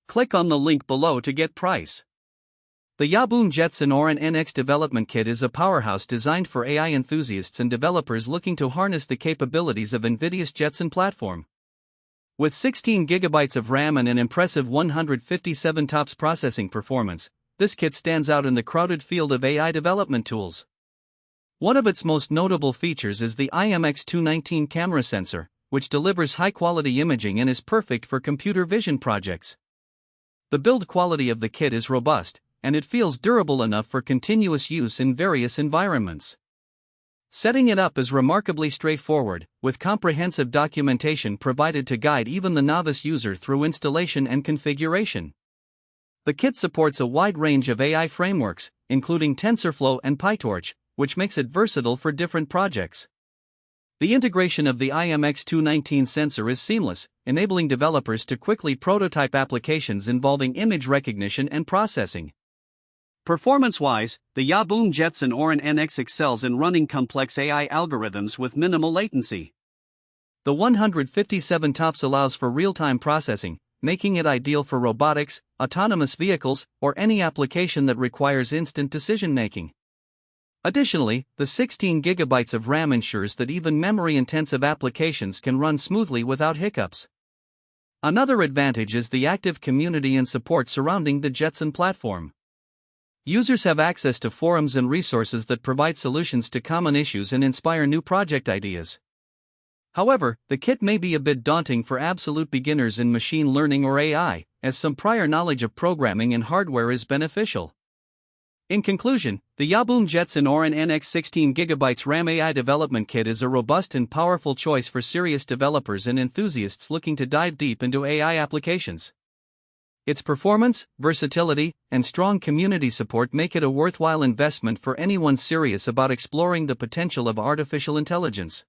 Click on the link below to get price. The Yahboom Jetson Orin NX development kit is a powerhouse designed for AI enthusiasts and developers looking to harness the capabilities of NVIDIA's Jetson platform. With 16 GB of RAM and an impressive 157 TOPS processing performance, this kit stands out in the crowded field of AI development tools. One of its most notable features is the IMX219 camera sensor, which delivers high-quality imaging and is perfect for computer vision projects. The build quality of the kit is robust, and it feels durable enough for continuous use in various environments. Setting it up is remarkably straightforward, with comprehensive documentation provided to guide even the novice user through installation and configuration. The kit supports a wide range of AI frameworks, including TensorFlow and PyTorch, which makes it versatile for different projects. The integration of the IMX219 sensor is seamless, enabling developers to quickly prototype applications involving image recognition and processing. Performance-wise, the Yahboom Jetson Orin NX excels in running complex AI algorithms with minimal latency. The 157 TOPS allows for real-time processing, making it ideal for robotics, autonomous vehicles, or any application that requires instant decision-making. Additionally, the 16 GB of RAM ensures that even memory-intensive applications can run smoothly without hiccups. Another advantage is the active community and support surrounding the Jetson platform. Users have access to forums and resources that provide solutions to common issues and inspire new project ideas. However, the kit may be a bit daunting for absolute beginners in machine learning or AI, as some prior knowledge of programming and hardware is beneficial. In conclusion, the Yahboom Jetson Orin NX 16 GB RAM AI development kit is a robust and powerful choice for serious developers and enthusiasts looking to dive deep into AI applications. Its performance, versatility, and strong community support make it a worthwhile investment for anyone serious about exploring the potential of artificial intelligence.